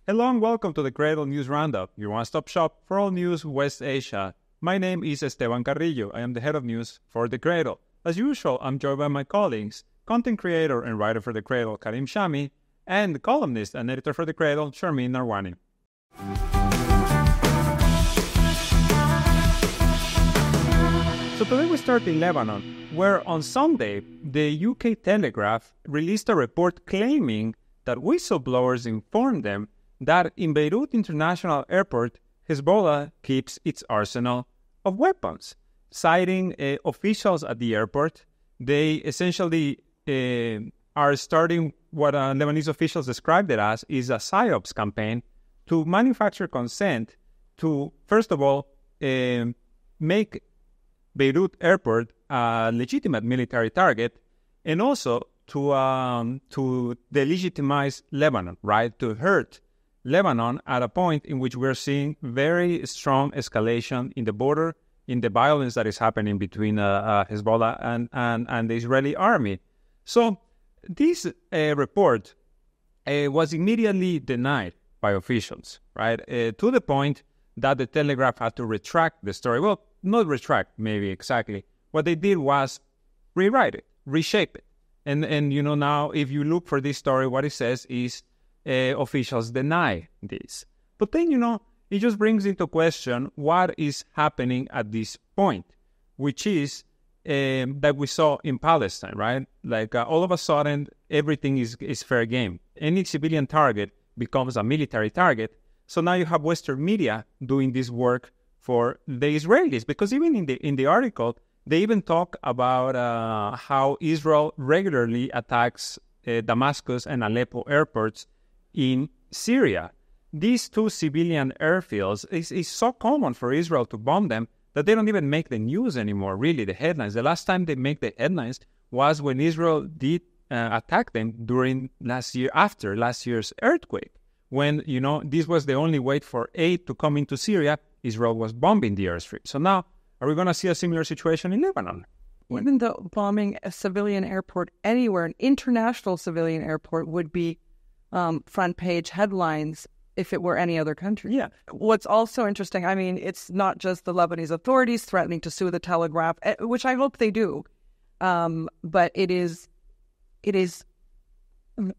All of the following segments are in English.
Hello and welcome to the Cradle News Round-Up, your one-stop shop for all news West Asia. My name is Esteban Carrillo. I am the head of news for The Cradle. As usual, I'm joined by my colleagues, content creator and writer for The Cradle, Karim Shami, and columnist and editor for The Cradle, Sharmeen Narwani. So today we start in Lebanon, where on Sunday, the UK Telegraph released a report claiming that whistleblowers informed them that in Beirut International Airport, Hezbollah keeps its arsenal of weapons. Citing officials at the airport, they essentially are starting what Lebanese officials described it as is a PSYOPs campaign to manufacture consent to, first of all, make Beirut Airport a legitimate military target, and also to delegitimize Lebanon, right? To hurt Lebanon at a point in which we're seeing very strong escalation in the border, in the violence that is happening between Hezbollah and the Israeli army. So this report was immediately denied by officials, right? To the point that the Telegraph had to retract the story. Well, not retract, maybe exactly. What they did was rewrite it, reshape it. And you know, now if you look for this story, what it says is officials deny this. But then, you know, it just brings into question what is happening at this point, which is that we saw in Palestine, right? Like all of a sudden, everything is fair game. Any civilian target becomes a military target. So now you have Western media doing this work for the Israelis, because even in the article, they even talk about how Israel regularly attacks Damascus and Aleppo airports in Syria. These two civilian airfields is so common for Israel to bomb them that they don't even make the news anymore, really, the headlines. The last time they make the headlines was when Israel did attack them during after last year's earthquake, when, you know, this was the only way for aid to come into Syria. Israel was bombing the airstrip. So now, are we going to see a similar situation in Lebanon? Even though bombing a civilian airport anywhere, an international civilian airport, would be front page headlines if it were any other country. Yeah. What's also interesting, I mean, it's not just the Lebanese authorities threatening to sue the Telegraph, which I hope they do, but it is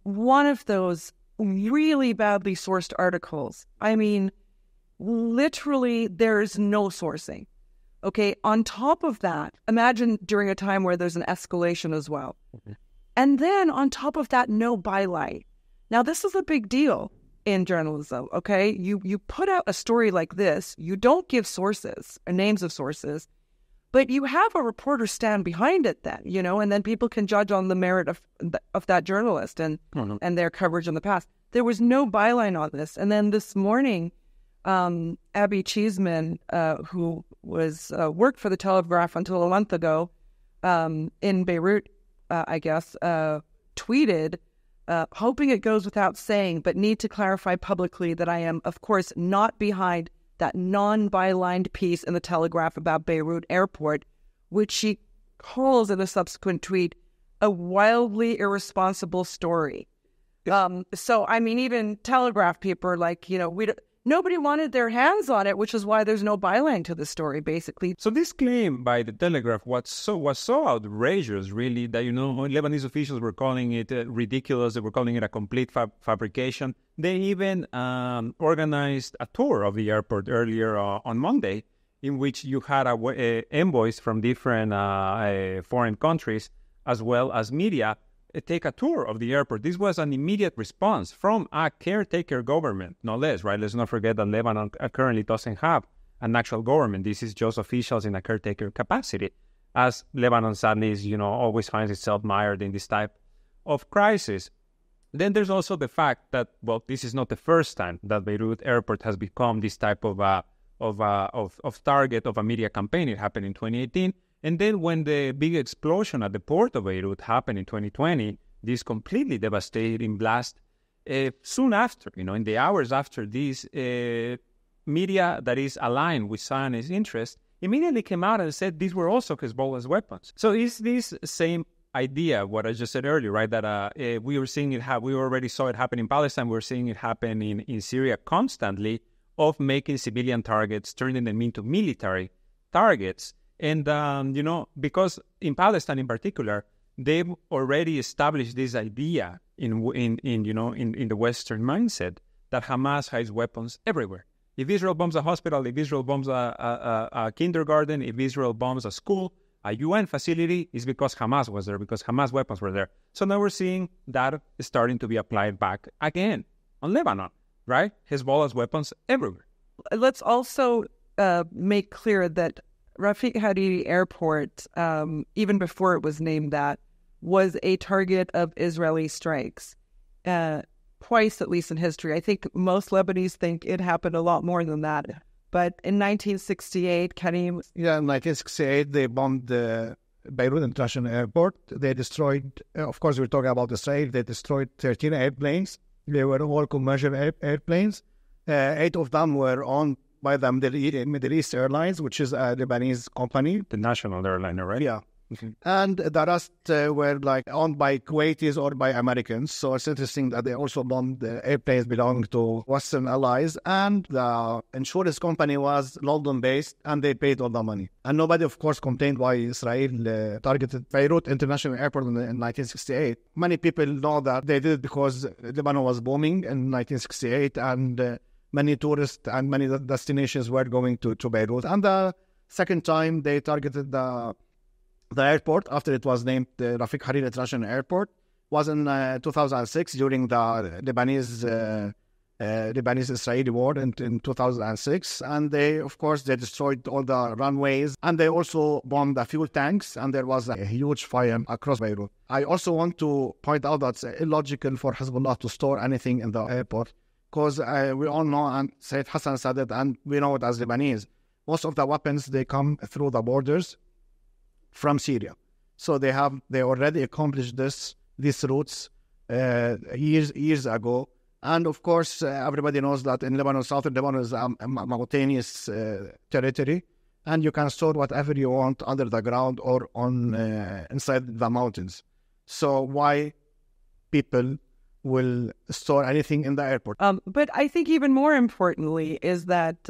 one of those really badly sourced articles. I mean, literally, there's no sourcing. Okay, on top of that, imagine during a time where there's an escalation as well. Mm-hmm. And then on top of that, no byline. Now, this is a big deal in journalism, okay? You put out a story like this, you don't give sources or names of sources, but you have a reporter stand behind it then, you know, and then people can judge on the merit of that journalist and their coverage in the past. There was no byline on this. And then this morning, Abby Cheeseman, who was worked for the Telegraph until a month ago in Beirut, I guess, tweeted, hoping it goes without saying, but need to clarify publicly that I am, of course, not behind that non-bylined piece in the Telegraph about Beirut Airport, which she calls in a subsequent tweet a wildly irresponsible story. So, I mean, even Telegraph people are like, you know, nobody wanted their hands on it, which is why there's no byline to the story, basically. So this claim by the Telegraph was so outrageous, really, that, you know, Lebanese officials were calling it ridiculous. They were calling it a complete fabrication. They even organized a tour of the airport earlier on Monday, in which you had envoys from different foreign countries, as well as media, take a tour of the airport. This was an immediate response from a caretaker government, no less, right? Let's not forget that Lebanon currently doesn't have an actual government. This is just officials in a caretaker capacity, as Lebanon sadly is, you know, always finds itself mired in this type of crisis. Then there's also the fact that, well, this is not the first time that Beirut Airport has become this type of target of a media campaign. It happened in 2018. And then when the big explosion at the port of Beirut happened in 2020, this completely devastating blast, soon after, you know, in the hours after this, media that is aligned with Zionist interests immediately came out and said these were also Hezbollah's weapons. So is this same idea, what I just said earlier, right? That we were seeing it we already saw it happen in Palestine. We're seeing it happen in Syria constantly, of making civilian targets, turning them into military targets. And, because in Palestine in particular, they've already established this idea in the Western mindset that Hamas hides weapons everywhere. If Israel bombs a hospital, if Israel bombs a kindergarten, if Israel bombs a school, a UN facility, is because Hamas was there, because Hamas weapons were there. So now we're seeing that starting to be applied back again on Lebanon, right? Hezbollah's weapons everywhere. Let's also make clear that Rafik Hariri Airport, even before it was named that, was a target of Israeli strikes. Twice, at least in history. I think most Lebanese think it happened a lot more than that. But in 1968, Karim... Yeah, in 1968, they bombed the Beirut International Airport. They destroyed, of course, we're talking about Israel, they destroyed 13 airplanes. They were all commercial airplanes. 8 of them were owned by the Middle East Airlines, which is a Lebanese company. The national airliner, right? Yeah. Mm-hmm. And the rest were owned by Kuwaitis or by Americans. So it's interesting that they also bombed the airplanes belonging to Western allies. And the insurance company was London-based, and they paid all the money. And nobody, of course, complained why Israel targeted Beirut International Airport in 1968. Many people know that they did it because Lebanon was booming in 1968, and many tourists and many destinations were going to Beirut. And the second time they targeted the airport, after it was named the Rafik Hariri International Airport, was in 2006 during the Lebanese-Israeli war in 2006. And they destroyed all the runways, and they also bombed the fuel tanks, and there was a huge fire across Beirut. I also want to point out that it's illogical for Hezbollah to store anything in the airport, because we all know, and Sayyid Hassan said it, and we know it as Lebanese, most of the weapons, they come through the borders from Syria. So they already accomplished these routes years ago. And of course, everybody knows that in Lebanon, southern Lebanon is a mountainous territory, and you can store whatever you want under the ground or on inside the mountains. So why people will store anything in the airport? But I think even more importantly is that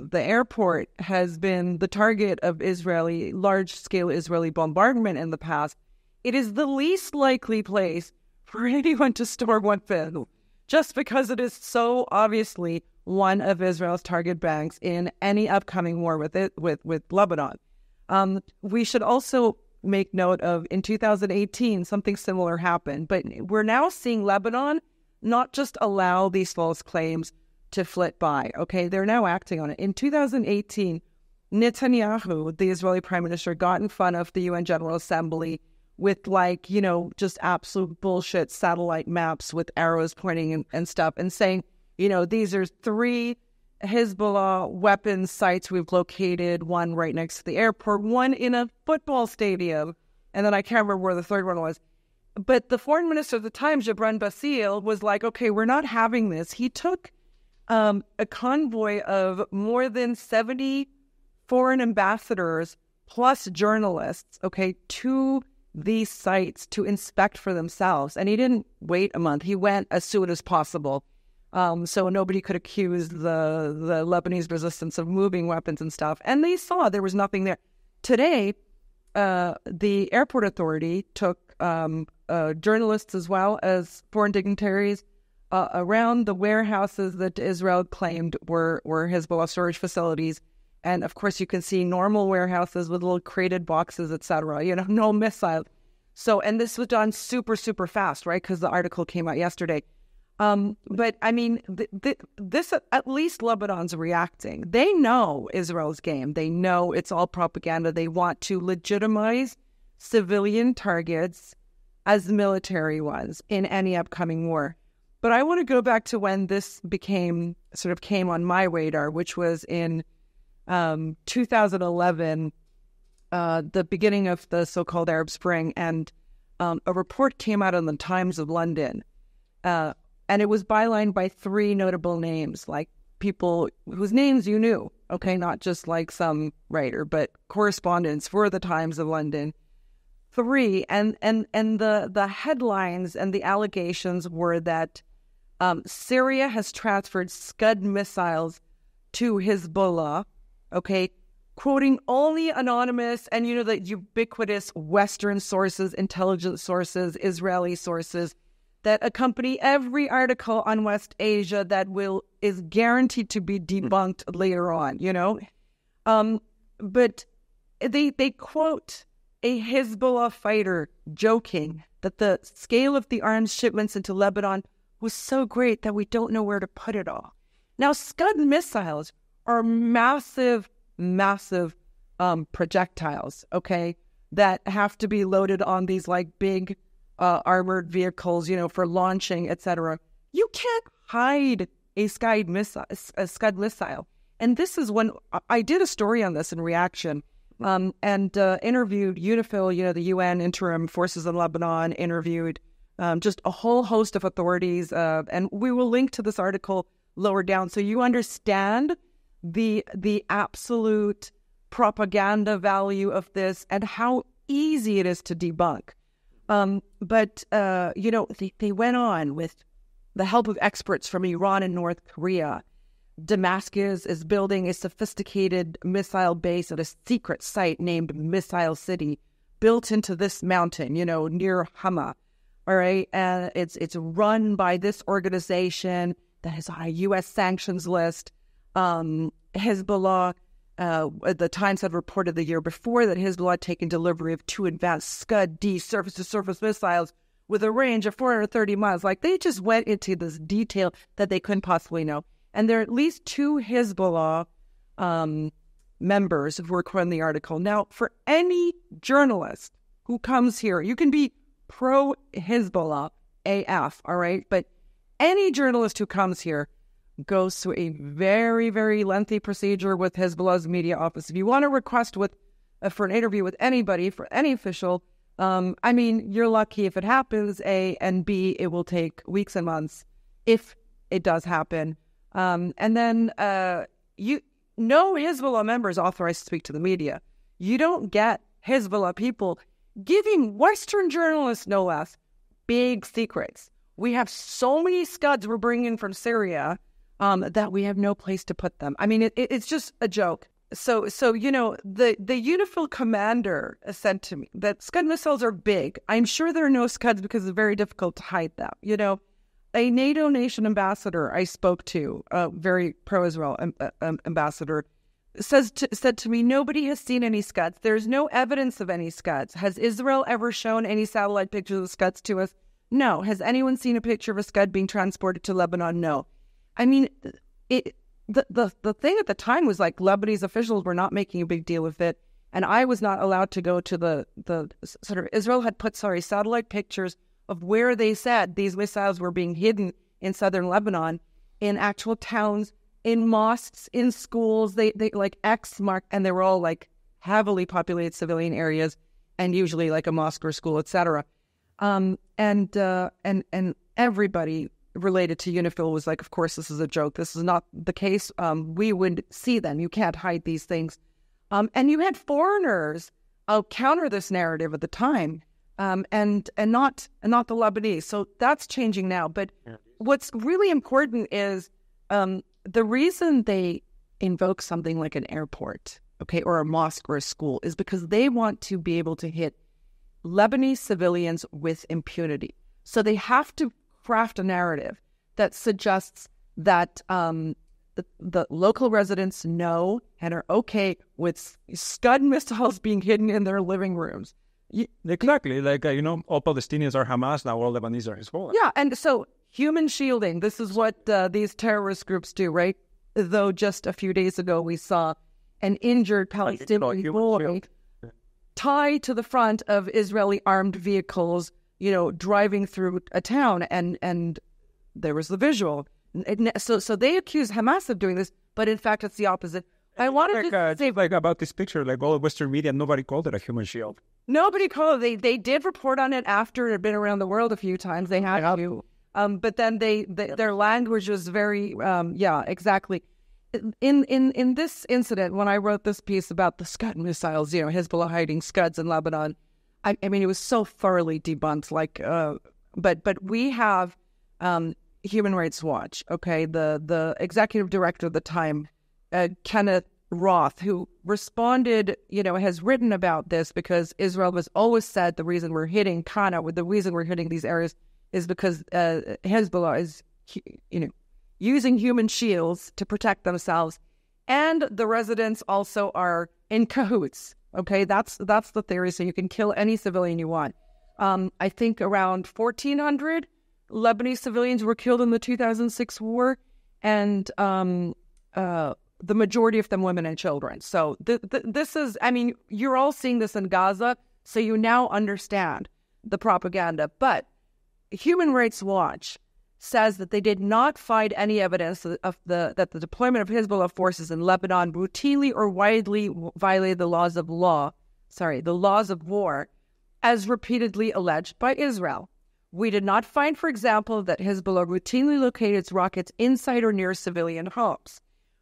the airport has been the target of large-scale Israeli bombardment in the past. It is the least likely place for anyone to store weapons, just because it is so obviously one of Israel's target banks in any upcoming war with Lebanon. We should also make note of, in 2018, something similar happened. But we're now seeing Lebanon not just allow these false claims to flit by, okay? They're now acting on it. In 2018, Netanyahu, the Israeli prime minister, got in front of the UN General Assembly with just absolute bullshit satellite maps with arrows pointing and stuff, and saying, these are 3 Hezbollah weapons sites we've located, one right next to the airport, one in a football stadium, and then I can't remember where the third one was. But the foreign minister at the time, Gibran Bassil, was like, okay, we're not having this. He took a convoy of more than 70 foreign ambassadors plus journalists, okay, to these sites to inspect for themselves. And he didn't wait a month. He went as soon as possible. So nobody could accuse the Lebanese resistance of moving weapons and stuff. And they saw there was nothing there. Today, the airport authority took journalists as well as foreign dignitaries around the warehouses that Israel claimed were Hezbollah storage facilities. And of course, you can see normal warehouses with little crated boxes, etc. No missiles. So, and this was done super, super fast, right? Because the article came out yesterday. But I mean, this, at least Lebanon's reacting. They know Israel's game. They know it's all propaganda. They want to legitimize civilian targets as military ones in any upcoming war. But I want to go back to when this came on my radar, which was in 2011, the beginning of the so-called Arab Spring, and a report came out in the Times of London, and it was bylined by 3 notable names, like people whose names you knew, okay, not just like some writer, but correspondents for the Times of London. 3, and the headlines and the allegations were that Syria has transferred Scud missiles to Hezbollah, okay, quoting only anonymous and, the ubiquitous Western sources, intelligence sources, Israeli sources that accompany every article on West Asia that is guaranteed to be debunked later on, But they quote a Hezbollah fighter joking that the scale of the arms shipments into Lebanon was so great that we don't know where to put it all. Now, Scud missiles are massive projectiles, okay, that have to be loaded on these big armored vehicles, for launching, etc. You can't hide a Scud missile. And this is when I did a story on this in Reaction, and interviewed UNIFIL, the UN Interim Forces in Lebanon, interviewed just a whole host of authorities, and we will link to this article lower down so you understand the absolute propaganda value of this and how easy it is to debunk. But they went on with the help of experts from Iran and North Korea. Damascus is building a sophisticated missile base at a secret site named Missile City, built into this mountain, near Hama. All right, and it's run by this organization that has a U.S. sanctions list. Hezbollah, the Times had reported the year before that Hezbollah had taken delivery of 2 advanced Scud-D surface-to-surface missiles with a range of 430 miles. They just went into this detail that they couldn't possibly know. And there are at least 2 Hezbollah members who were quoted in the article. Now, for any journalist who comes here, you can be pro-Hezbollah AF, all right? But any journalist who comes here goes through a very, very lengthy procedure with Hezbollah's media office. If you want to request for an interview with anybody, for any official, you're lucky if it happens, A, and B, it will take weeks and months if it does happen. And then no Hezbollah member is authorized to speak to the media. You don't get Hezbollah people giving Western journalists, no less, big secrets. We have so many Scuds we're bringing in from Syria that we have no place to put them. It's just a joke. So the UNIFIL commander said to me that Scud missiles are big. I'm sure there are no Scuds because it's very difficult to hide them. A NATO nation ambassador I spoke to, a very pro-Israel ambassador, said to me, nobody has seen any Scuds. There's no evidence of any Scuds. Has Israel ever shown any satellite pictures of Scuds to us? No. Has anyone seen a picture of a Scud being transported to Lebanon? No. The thing at the time was Lebanese officials were not making a big deal of it, and I was not allowed to go to the sort of Israel had put satellite pictures of where they said these missiles were being hidden in southern Lebanon, in actual towns, in mosques, in schools. They X marked, and they were all heavily populated civilian areas, and usually a mosque or school, etc. And everybody related to UNIFIL was of course, this is a joke. This is not the case. We would see them. You can't hide these things. And you had foreigners counter this narrative at the time. And not the Lebanese. So that's changing now. But what's really important is the reason they invoke something like an airport, okay, or a mosque or a school is because they want to be able to hit Lebanese civilians with impunity. So they have to craft a narrative that suggests that the local residents know and are okay with Scud missiles being hidden in their living rooms. Exactly. All Palestinians are Hamas now, all Lebanese are Hezbollah. Yeah, and so human shielding, this is what these terrorist groups do, right? Though just a few days ago we saw an injured Palestinian boy tied to the front of Israeli armed vehicles, driving through a town, and there was the visual. So they accuse Hamas of doing this, but in fact it's the opposite. I wanted to say about this picture, all Western media, nobody called it a human shield. Nobody called it. They did report on it after it had been around the world a few times. They had to. But then their language was very, exactly. In this incident, when I wrote this piece about the Scud missiles, Hezbollah hiding Scuds in Lebanon, I mean, it was so thoroughly debunked. But we have Human Rights Watch. Okay, the executive director at the time, Kenneth Roth, who responded, has written about this because Israel has always said the reason we're hitting the reason we're hitting these areas is because Hezbollah is, using human shields to protect themselves, and the residents also are in cahoots. Okay, that's the theory. So you can kill any civilian you want. I think around 1,400 Lebanese civilians were killed in the 2006 war, and the majority of them women and children. So this is, you're all seeing this in Gaza, so you now understand the propaganda. But Human Rights Watch says that they did not find any evidence that the deployment of Hezbollah forces in Lebanon routinely or widely violated the laws of war, as repeatedly alleged by Israel. We did not find, for example, that Hezbollah routinely located its rockets inside or near civilian homes.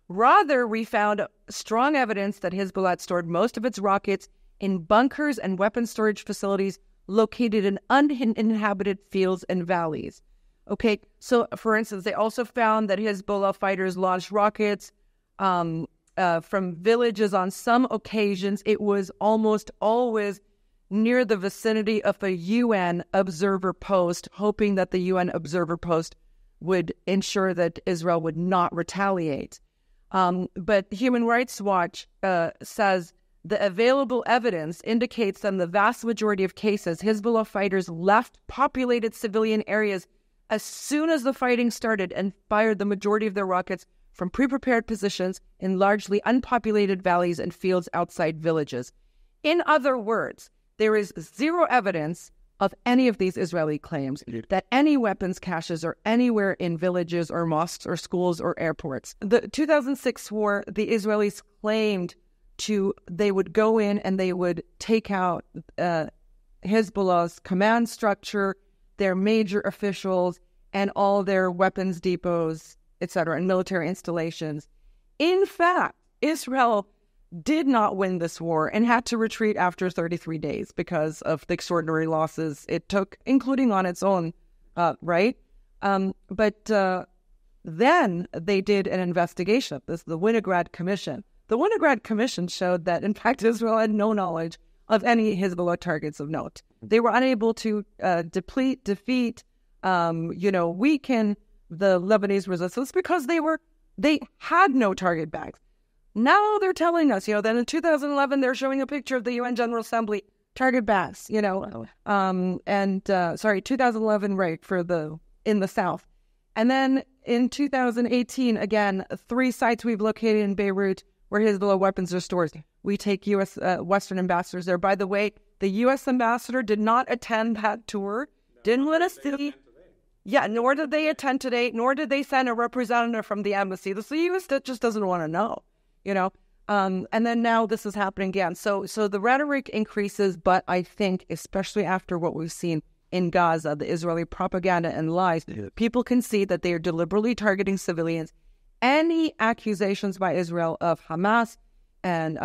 Rather, we found strong evidence that Hezbollah had stored most of its rockets in bunkers and weapons storage facilities located in uninhabited fields and valleys. Okay, so for instance, they also found that Hezbollah fighters launched rockets from villages on some occasions. It was almost always near the vicinity of a UN observer post, hoping that the UN observer post would ensure that Israel would not retaliate. But Human Rights Watch says the available evidence indicates that in the vast majority of cases, Hezbollah fighters left populated civilian areas as soon as the fighting started and fired the majority of their rockets from pre-prepared positions in largely unpopulated valleys and fields outside villages. In other words, there is zero evidence of any of these Israeli claims that any weapons caches are anywhere in villages or mosques or schools or airports. The 2006 war, the Israelis claimed they would go in and they would take out Hezbollah's command structure, their major officials, and all their weapons depots, etc., and military installations. In fact, Israel did not win this war and had to retreat after 33 days because of the extraordinary losses it took, including on its own, right? But then they did an investigation. This is the Winograd Commission. The Winograd Commission showed that, in fact, Israel had no knowledge of any Hezbollah targets of note. They were unable to defeat, weaken the Lebanese resistance because they had no target banks. Now they're telling us, that in 2011 they're showing a picture of the UN General Assembly target banks, 2011, right, in the south. And then in 2018, again, 3 sites we've located in Beirut where Hezbollah weapons are stored. We take U.S. Western ambassadors there. By the way, the U.S. ambassador did not attend that tour. Didn't let us see. Yeah, nor did they attend today, nor did they send a representative from the embassy. The U.S. just doesn't want to know, and then now this is happening again. So the rhetoric increases, but I think, especially after what we've seen in Gaza, the Israeli propaganda and lies, people can see that they are deliberately targeting civilians. Any accusations by Israel of Hamas and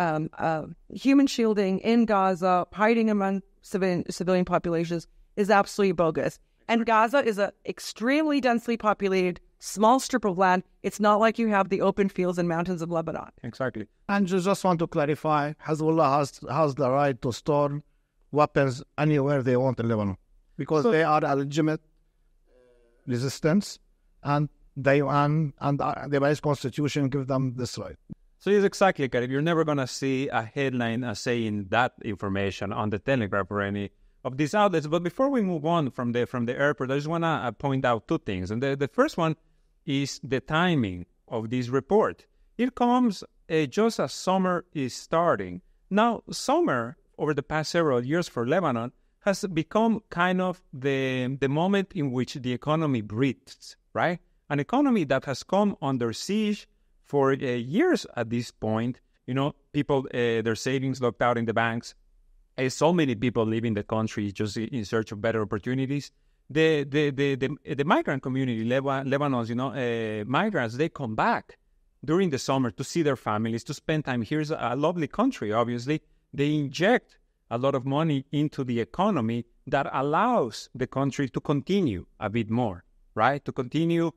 human shielding in Gaza, hiding among civilian populations, is absolutely bogus. And Gaza is an extremely densely populated small strip of land. It's not like you have the open fields and mountains of Lebanon. Exactly. And just want to clarify, Hezbollah has the right to store weapons anywhere they want in Lebanon because they are a legitimate resistance, and the UN and the Lebanese constitution give them this right. So yes, exactly, Karim. You're never going to see a headline saying that information on the Telegraph or any of these outlets. But before we move on from the airport, I just want to point out 2 things. And the first one is the timing of this report. It comes just as summer is starting. Now, summer, over the past several years for Lebanon, has become kind of the moment in which the economy breathes, right? An economy that has come under siege for years at this point. People, their savings locked out in the banks. So many people leaving the country just in search of better opportunities. The migrant community, Lebanon's, migrants, they come back during the summer to see their families, to spend time. Here's a lovely country, obviously. They inject a lot of money into the economy that allows the country to continue a bit more, right? To continue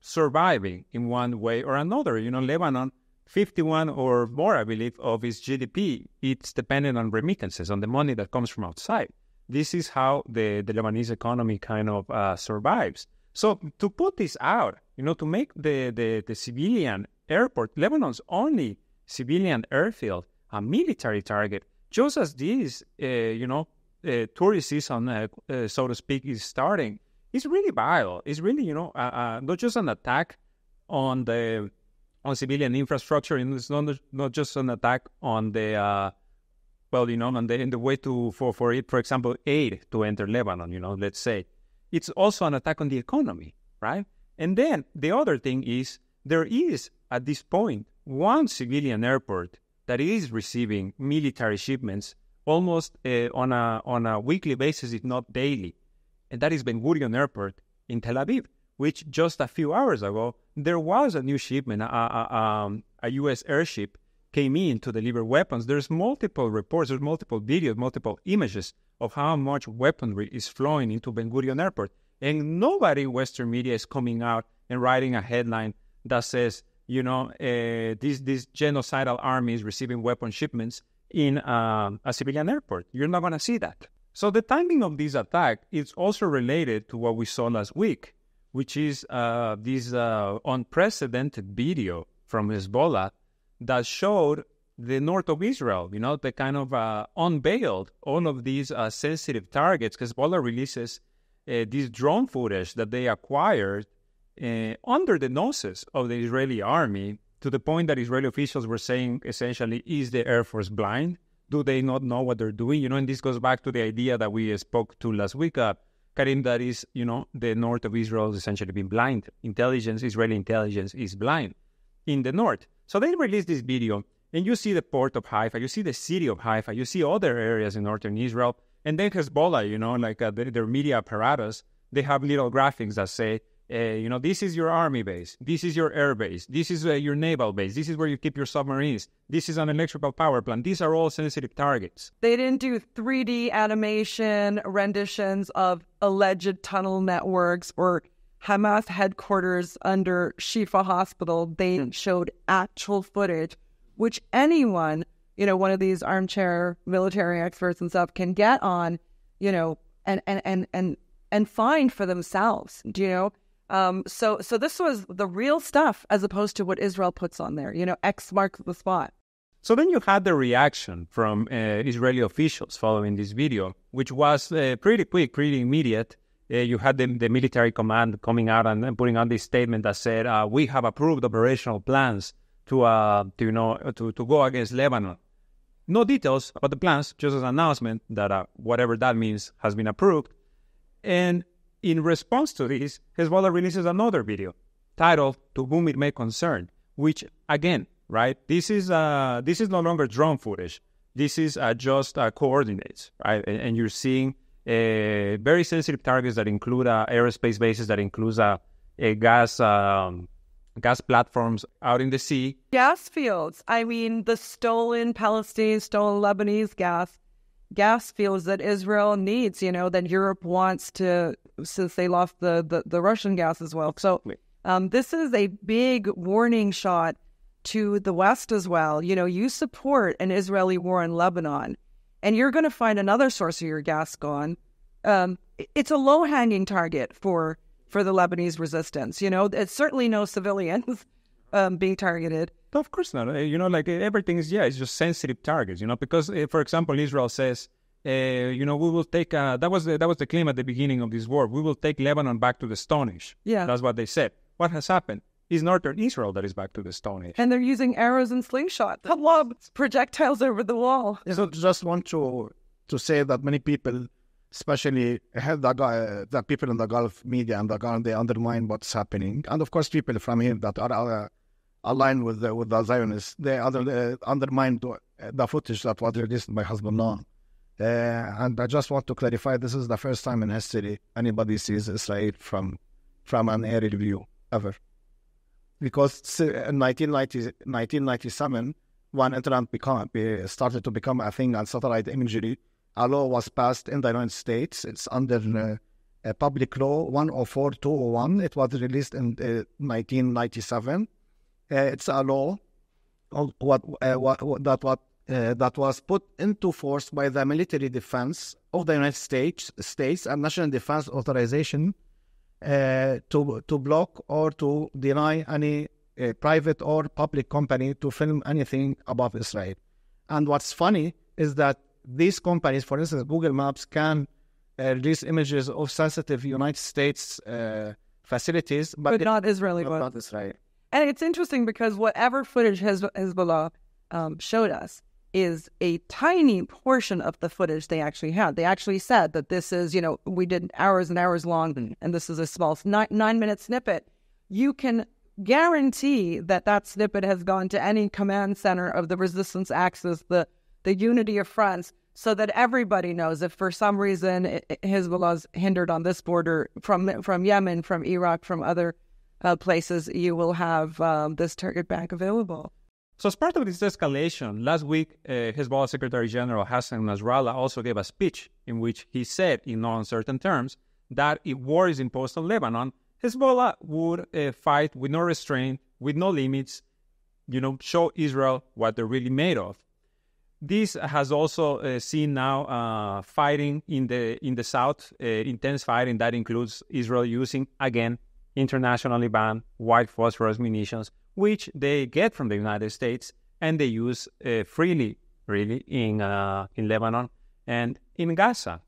surviving in one way or another. Lebanon, 51 or more, I believe, of its GDP, it's dependent on remittances, on the money that comes from outside. This is how the Lebanese economy kind of survives. So to put this out, to make the civilian airport, Lebanon's only civilian airfield, a military target, just as this, tourist season, so to speak, is starting, it's really vile. It's really, not just an attack on civilian infrastructure, and it's not just an attack on the in the way for example, aid to enter Lebanon. Let's say it's also an attack on the economy, right? And then the other thing is there is at this point one civilian airport that is receiving military shipments almost on a weekly basis, if not daily, and that is Ben Gurion Airport in Tel Aviv, which just a few hours ago there was a new shipment, a U.S. airship came in to deliver weapons. There's multiple reports, there's multiple videos, multiple images of how much weaponry is flowing into Ben Gurion Airport. And nobody in Western media is coming out and writing a headline that says, this genocidal army is receiving weapon shipments in a civilian airport. You're not going to see that. So the timing of this attack is also related to what we saw last week, which is this unprecedented video from Hezbollah that showed the north of Israel, the kind of unveiled all of these sensitive targets. Hezbollah releases this drone footage that they acquired under the noses of the Israeli army, to the point that Israeli officials were saying, essentially, is the Air Force blind? Do they not know what they're doing? And this goes back to the idea that we spoke to last week, Karim, that is, the north of Israel is essentially being blind. Israeli intelligence is blind in the north. So they released this video, and you see the port of Haifa, you see the city of Haifa, you see other areas in northern Israel, and then Hezbollah, their media apparatus, they have little graphics that say, this is your army base, this is your air base, this is your naval base, this is where you keep your submarines, this is an electrical power plant. These are all sensitive targets. They didn't do 3D animation renditions of alleged tunnel networks or Hamas headquarters under Shifa Hospital. They showed actual footage, which anyone, one of these armchair military experts and stuff can get on, and find for themselves. So this was the real stuff as opposed to what Israel puts on there. X marks the spot. So then you had the reaction from Israeli officials following this video, which was pretty quick, pretty immediate. You had the military command coming out and putting out this statement that said, we have approved operational plans to go against Lebanon. No details about the plans, just an announcement that whatever that means has been approved. And in response to this, Hezbollah releases another video titled "To Whom It May Concern," which again, right? This is no longer drone footage. This is just coordinates, right? And you're seeing very sensitive targets that include aerospace bases, that includes gas platforms out in the sea. Gas fields. I mean, the stolen Lebanese gas fields that Israel needs, that Europe wants to, since they lost the Russian gas as well. So this is a big warning shot to the West as well. You support an Israeli war in Lebanon, and you're going to find another source of your gas gone. It's a low-hanging target for the Lebanese resistance. It's certainly no civilians being targeted. No, of course not. Everything is, it's just sensitive targets, because, for example, Israel says, we will take, that was the claim at the beginning of this war, we will take Lebanon back to the Stone Age. Yeah. That's what they said. What has happened? It's northern Israel that is back to the Stone Age. And they're using arrows and slingshots. The lob projectiles over the wall. So just want to say that many people, especially the people in the Gulf media and the Gulf, they undermine what's happening. And of course, people from here that are aligned with the Zionists, they undermine the footage that was released by Hezbollah. And I just want to clarify, this is the first time in history anybody sees Israel from an aerial view, ever. Because in 1997, when internet started to become a thing and satellite imagery, a law was passed in the United States. It's under Public Law 104-201. It was released in 1997. It's a law that was put into force by the military defense of the United States and National Defense Authorization to block or to deny any private or public company to film anything above Israel. And what's funny is that these companies, for instance, Google Maps, can release images of sensitive United States facilities, but not Israeli ones. Not Israel. And it's interesting because whatever footage Hezbollah showed us is a tiny portion of the footage they actually had. They actually said that this is, we did hours and hours long, and this is a small 9-minute snippet. You can guarantee that snippet has gone to any command center of the resistance axis, the unity of fronts, so that everybody knows if for some reason Hezbollah's hindered on this border from Yemen, from Iraq, from other places, you will have this target bank available. So as part of this escalation, last week, Hezbollah Secretary General Hassan Nasrallah also gave a speech in which he said, in no uncertain terms, that if war is imposed on Lebanon, Hezbollah would fight with no restraint, with no limits, show Israel what they're really made of. This has also seen now fighting in the south, intense fighting that includes Israel using, again, internationally banned white phosphorus munitions, which they get from the United States and they use freely, really, in Lebanon and in Gaza.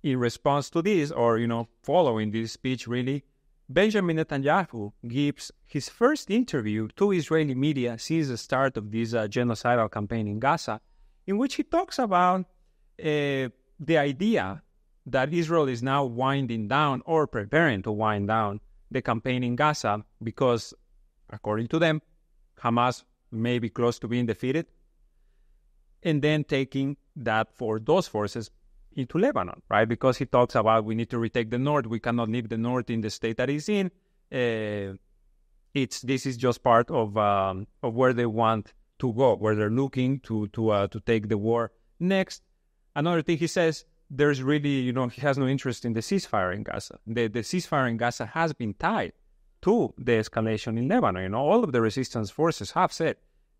In response to this, or, following this speech, really, Benjamin Netanyahu gives his first interview to Israeli media since the start of this genocidal campaign in Gaza, in which he talks about the idea that Israel is now winding down or preparing to wind down the campaign in Gaza because, according to them, Hamas may be close to being defeated, and then taking that for those forces into Lebanon, right? Because he talks about we need to retake the north. We cannot leave the north in the state that it's in. This is just part of where they want to go, where they're looking to take the war next. Another thing he says, there's really, he has no interest in the ceasefire in Gaza. The ceasefire in Gaza has been tied to the escalation in Lebanon. All of the resistance forces have said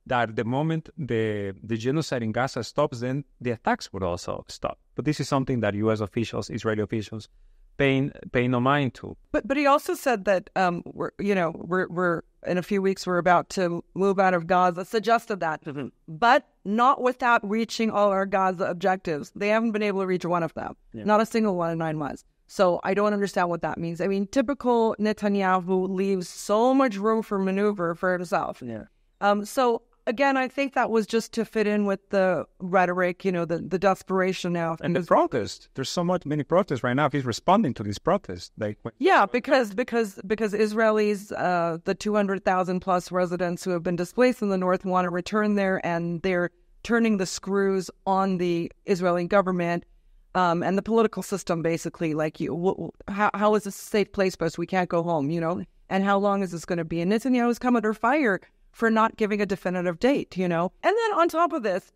that the moment the genocide in Gaza stops, then the attacks would also stop. But this is something that U.S. officials, Israeli officials, pay no mind to. But he also said that we're in a few weeks we're about to move out of Gaza. Suggested that, but not without reaching all our Gaza objectives. They haven't been able to reach one of them, not a single one in 9 months. So I don't understand what that means. I mean, typical Netanyahu leaves so much room for maneuver for himself. So again, I think that was just to fit in with the rhetoric, the desperation now. And the protest. There's many protests right now. He's responding to these protests. Because Israelis, the 200,000 plus residents who have been displaced in the north want to return there, and they're turning the screws on the Israeli government and the political system, basically. How is this a safe place for us? We can't go home, and how long is this going to be? And Netanyahu's come under fire for not giving a definitive date, And then on top of this,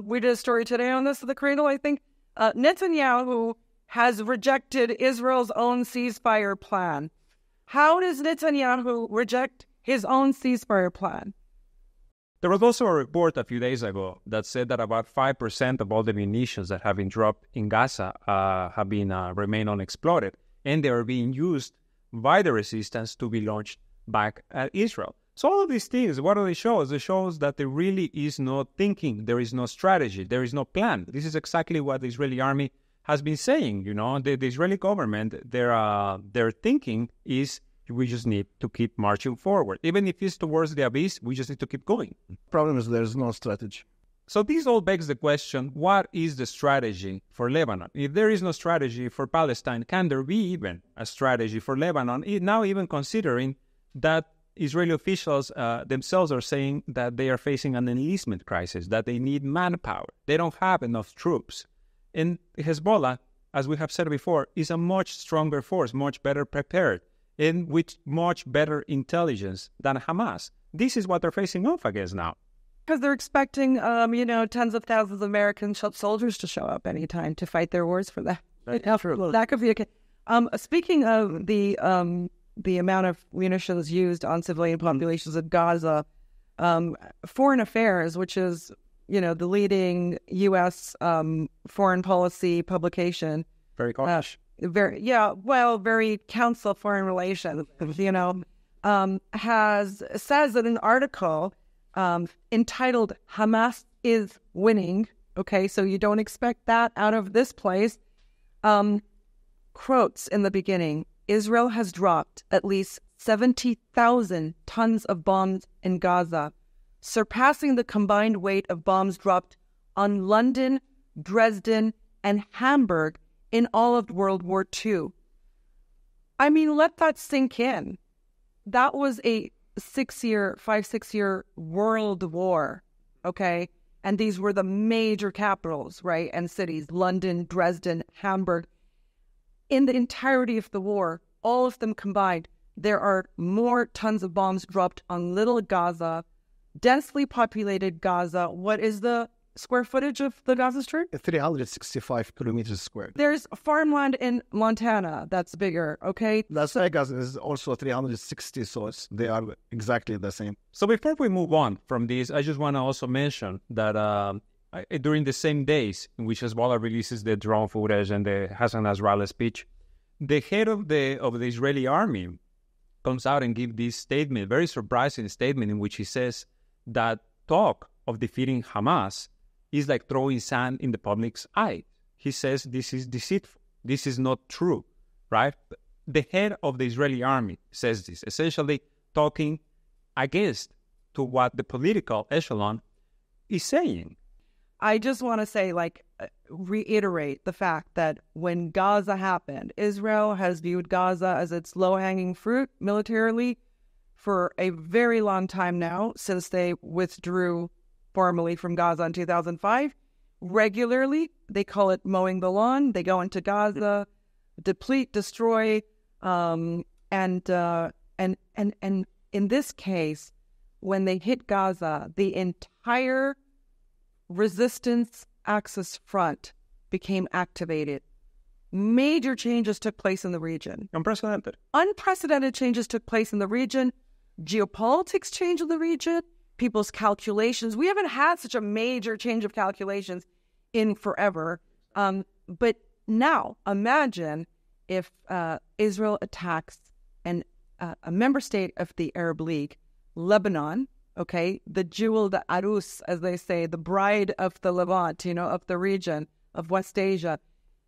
we did a story today on this, The Cradle, I think. Netanyahu has rejected Israel's own ceasefire plan. How does Netanyahu reject his own ceasefire plan? There was also a report a few days ago that said that about 5% of all the munitions that have been dropped in Gaza have been remain unexploded, and they are being used by the resistance to be launched back at Israel. So all of these things, what do they show? It shows that there really is no thinking, there is no strategy, there is no plan. This is exactly what the Israeli army has been saying. The Israeli government, their thinking is we just need to keep marching forward. Even if it's towards the abyss, we just need to keep going. Problem is there's no strategy. So this all begs the question, what is the strategy for Lebanon? If there is no strategy for Palestine, can there be even a strategy for Lebanon? Now even considering that Israeli officials themselves are saying that they are facing an enlistment crisis, that they need manpower. They don't have enough troops. And Hezbollah, as we have said before, is a much stronger force, much better prepared, and with much better intelligence than Hamas. This is what they're facing off against now. Because they're expecting, tens of thousands of American soldiers to show up anytime to fight their wars for that. That could be speaking of the amount of munitions used on civilian populations of Gaza, Foreign Affairs, which is, the leading U.S. foreign policy publication. Very cautious. Very Council of Foreign Relations, says in an article entitled "Hamas is winning." Okay, so you don't expect that out of this place. Quotes in the beginning: Israel has dropped at least 70,000 tons of bombs in Gaza, surpassing the combined weight of bombs dropped on London, Dresden, and Hamburg in all of World War II. I mean, let that sink in. That was a 5-6 year world war, okay? And these were the major capitals, right? And cities, London, Dresden, Hamburg. In the entirety of the war, all of them combined, there are more tons of bombs dropped on little Gaza, densely populated Gaza. What is the square footage of the Gaza Strip? 365 kilometers square. There's farmland in Montana that's bigger, okay? Las Vegas is also 360, so they are exactly the same. So before we move on from this, I just want to also mention that during the same days in which Hezbollah releases the drone footage and the Hassan Nasrallah speech, the head of the Israeli army comes out and gives this statement, very surprising statement, in which he says that talk of defeating Hamas is like throwing sand in the public's eye. He says this is deceitful. This is not true, right? The head of the Israeli army says this, essentially talking against to what the political echelon is saying. I just want to say, reiterate the fact that when Gaza happened, Israel has viewed Gaza as its low-hanging fruit militarily for a very long time now, since they withdrew formally from Gaza in 2005. Regularly, they call it mowing the lawn. They go into Gaza, deplete, destroy, and in this case, when they hit Gaza, the entire resistance axis front became activated. Major changes took place in the region. Unprecedented changes took place in the region. Geopolitics changed in the region. People's calculations. We haven't had such a major change of calculations in forever. But now, imagine if Israel attacks a member state of the Arab League, Lebanon, okay, the jewel, the arus, as they say, the bride of the Levant, of the region of West Asia.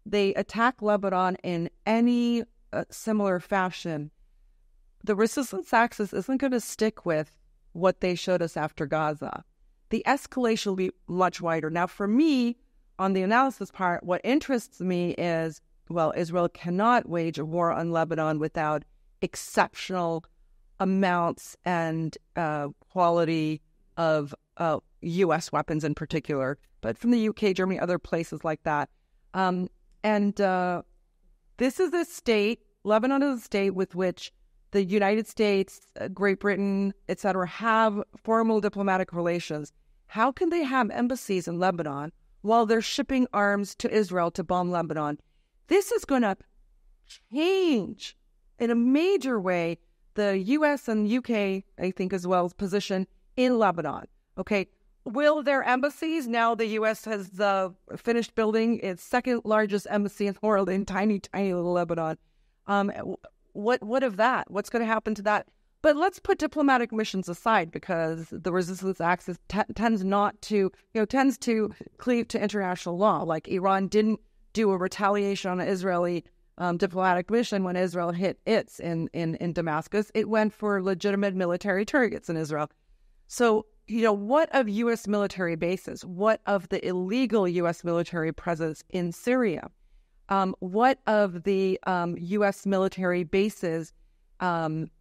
They attack Lebanon in any similar fashion. The resistance axis isn't going to stick with what they showed us after Gaza. The escalation will be much wider. Now, for me, on the analysis part, what interests me is, Israel cannot wage a war on Lebanon without exceptional amounts and quality of U.S. weapons in particular, but from the UK, Germany, other places like that. This is a state, Lebanon is a state with which the United States, Great Britain, etc., have formal diplomatic relations. How can they have embassies in Lebanon while they're shipping arms to Israel to bomb Lebanon? This is going to change in a major way the U.S. and UK, I think, as well, position in Lebanon. Okay, will their embassies, now the U.S. has finished building its second largest embassy in the world in tiny, tiny little Lebanon. What of that? What's going to happen to that? But let's put diplomatic missions aside, because the resistance axis tends to cleave to international law. Like Iran didn't do a retaliation on an Israeli diplomatic mission when Israel hit its in Damascus. It went for legitimate military targets in Israel. So, what of U.S. military bases? What of the illegal U.S. military presence in Syria? What of the U.S. military bases and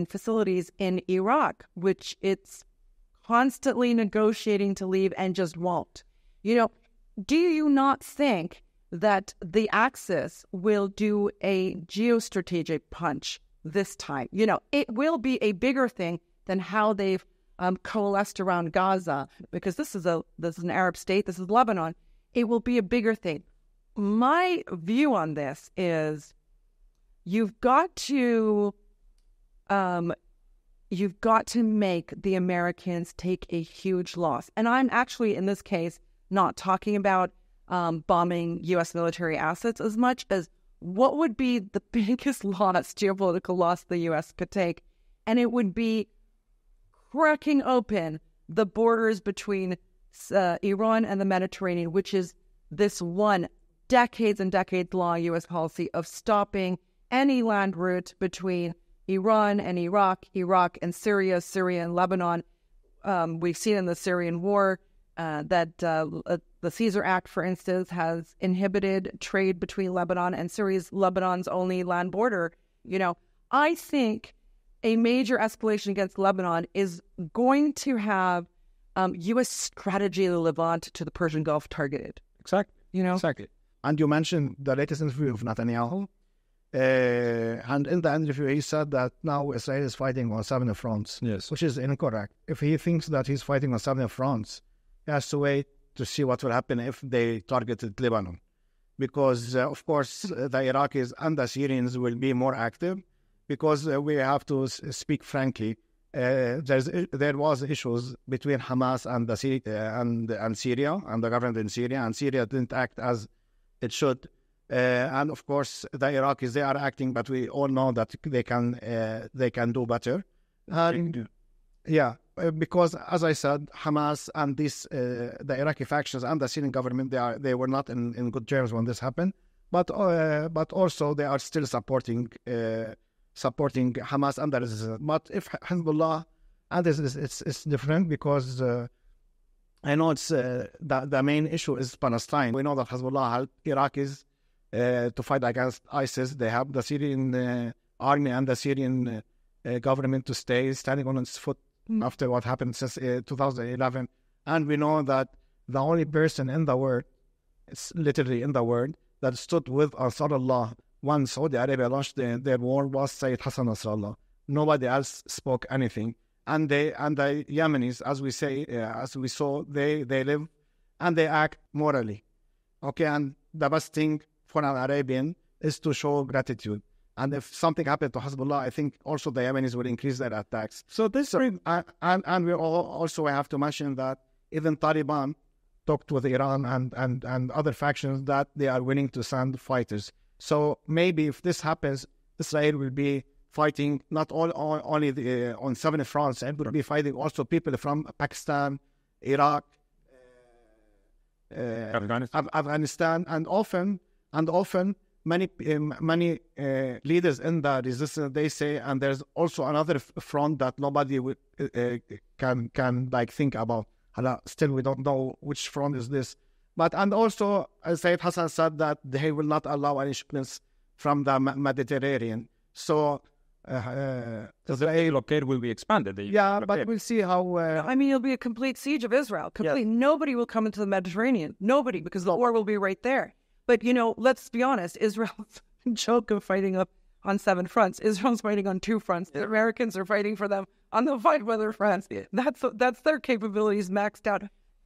facilities in Iraq, which it's constantly negotiating to leave and just won't? Do you not think that the Axis will do a geostrategic punch this time? It will be a bigger thing than how they've coalesced around Gaza, because this is an Arab state, this is Lebanon, it will be a bigger thing. My view on this is you've got to make the Americans take a huge loss. And I'm actually, in this case, not talking about bombing U.S. military assets as much as what would be the biggest loss, geopolitical loss the U.S. could take. And it would be cracking open the borders between Iran and the Mediterranean, which is this one decades and decades long U.S. policy of stopping any land route between Iran and Iraq, Iraq and Syria, Syria and Lebanon. We've seen in the Syrian war that the Caesar Act, for instance, has inhibited trade between Lebanon and Syria's Lebanon's only land border. You know, I think a major escalation against Lebanon is going to have U.S. strategy of the Levant to the Persian Gulf targeted. Exactly. You know? Exactly. And you mentioned the latest interview of Netanyahu. And in the interview, he said that now Israel is fighting on 7 fronts, Yes. which is incorrect. If he thinks that he's fighting on 7 fronts, he has to wait to see what will happen if they targeted Lebanon. Because, of course, the Iraqis and the Syrians will be more active, because we have to speak frankly. There was issues between Hamas and and Syria, and the government in Syria, and Syria didn't act as it should. And of course, the Iraqis, they are acting, but we all know that they can do better. And yeah, because as I said, Hamas and the Iraqi factions and the Syrian government, they were not in good terms when this happened. But also they are still supporting Hamas and the resistance. But if Hezbollah, and it's different, because I know it's the main issue is Palestine. We know that Hezbollah helped Iraqis to fight against ISIS. They have the Syrian army and the Syrian government to stay standing on its foot after what happened since 2011. And we know that the only person in the world, it's literally in the world, that stood with Ansarullah when Saudi Arabia launched their war was Sayyid Hassan Nasrallah. Nobody else spoke anything. And the Yemenis, as we saw, they live and they act morally. Okay, and the best thing for an Arabian is to show gratitude. And if something happened to Hezbollah, I think also the Yemenis will increase their attacks. And we also have to mention that even Taliban talked with Iran and other factions that they are willing to send fighters. So maybe if this happens, Israel will be fighting not only on 7 fronts, and will be fighting also people from Pakistan, Iraq, Afghanistan, and often many leaders in the resistance, they say, and there's also another front that nobody can like think about. Still, we don't know which front is this. And also, Sayyid Hassan said that they will not allow any shipments from the Mediterranean. So the blockade will be expanded. But we'll see how... I mean, it'll be a complete siege of Israel. Complete. Yeah. Nobody will come into the Mediterranean. Nobody, because the war will be right there. But, let's be honest, Israel's joke of fighting up on 7 fronts. Israel's fighting on 2 fronts. The Americans are fighting for them on the 5 other fronts. That's their capabilities maxed out.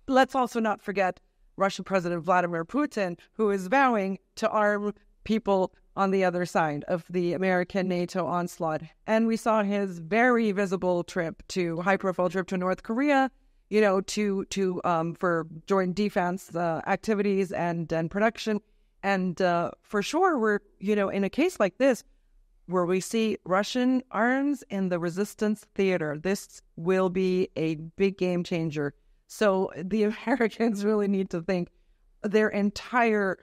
Let's also not forget Russian President Vladimir Putin, who is vowing to arm people on the other side of the American NATO onslaught. And we saw his very visible high-profile trip to North Korea, for joint defense activities and production. And for sure, we're, in a case like this, where we see Russian arms in the resistance theater, this will be a big game changer. So the Americans really need to think their entire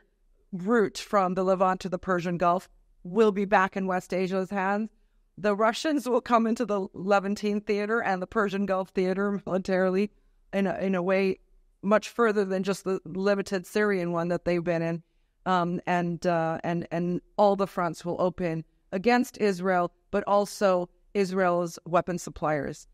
route from the Levant to the Persian Gulf will be back in West Asia's hands. The Russians will come into the Levantine theater and the Persian Gulf theater militarily in a way much further than just the limited Syrian one that they've been in. And all the fronts will open against Israel, but also Israel's weapon suppliers.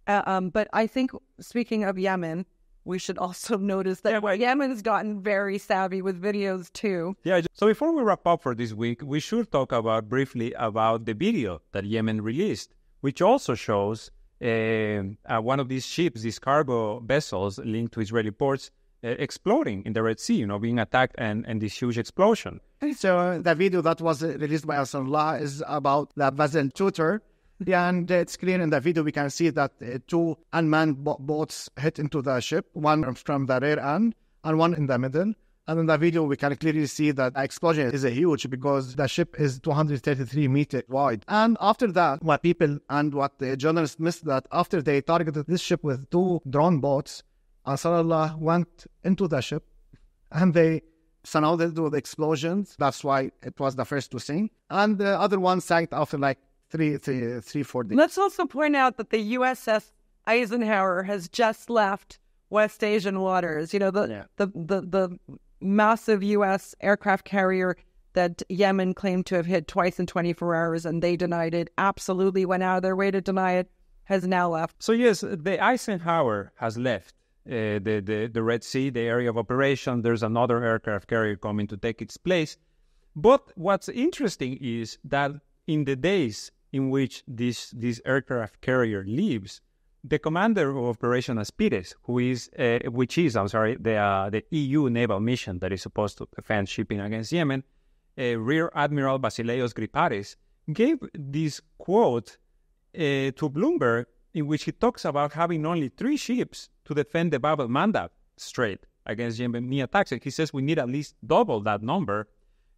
But I think, speaking of Yemen, we should also notice that Yemen's gotten very savvy with videos too. Yeah, so before we wrap up for this week, we should talk briefly about the video that Yemen released, which also shows one of these ships, these cargo vessels linked to Israeli ports, exploding in the Red Sea, being attacked and this huge explosion. So the video that was released by Ansarullah is about the vessel Tutor. Yeah, and it's clear in the video we can see that two unmanned boats hit into the ship, one from the rear end and one in the middle. And in the video we can clearly see that the explosion is huge because the ship is 233 meters wide. And after that, what the journalists missed, that after they targeted this ship with two drone boats, Ansarullah went into the ship and they surrounded with explosions. That's why it was the first to sink. And the other one sank after like 4 days. Let's also point out that the USS Eisenhower has just left West Asian waters. The massive U.S. aircraft carrier that Yemen claimed to have hit twice in 24 hours, and they denied it, absolutely went out of their way to deny it, has now left. So yes, the Eisenhower has left the Red Sea, the area of operation. There's another aircraft carrier coming to take its place. But what's interesting is that in the days in which this aircraft carrier leaves, the commander of Operation Aspires, which is the EU naval mission that is supposed to defend shipping against Yemen, Rear Admiral Basileios Griparis, gave this quote to Bloomberg in which he talks about having only 3 ships to defend the Bab el-Mandab Strait against Yemeni attacks. And he says we need at least double that number.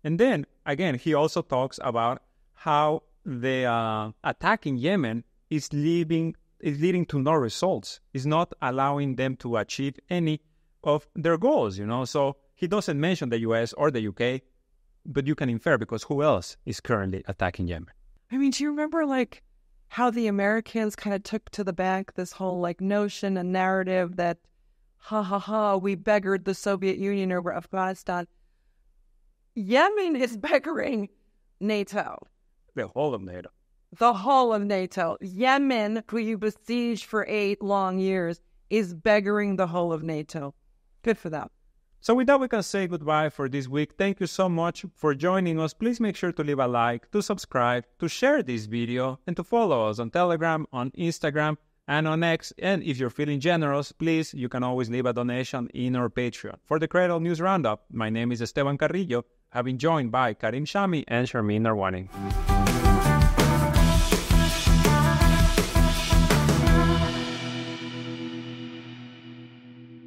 And then, again, he also talks about how the attack in Yemen is leading to no results. It's not allowing them to achieve any of their goals, So he doesn't mention the US or the UK, but you can infer because who else is currently attacking Yemen? I mean, do you remember how the Americans kind of took to the bank this whole notion and narrative that, we beggared the Soviet Union over Afghanistan? Yemen is beggaring NATO. The whole of NATO. The whole of NATO. Yemen, who you besieged for 8 long years, is beggaring the whole of NATO. Good for them. So with that, we can say goodbye for this week. Thank you so much for joining us. Please make sure to leave a like, to subscribe, to share this video, and to follow us on Telegram, on Instagram, and on X. And if you're feeling generous, please, you can always leave a donation in our Patreon. For the Cradle News Roundup, my name is Esteban Carrillo. I've been joined by Karim Shami and Sharmin Narwani.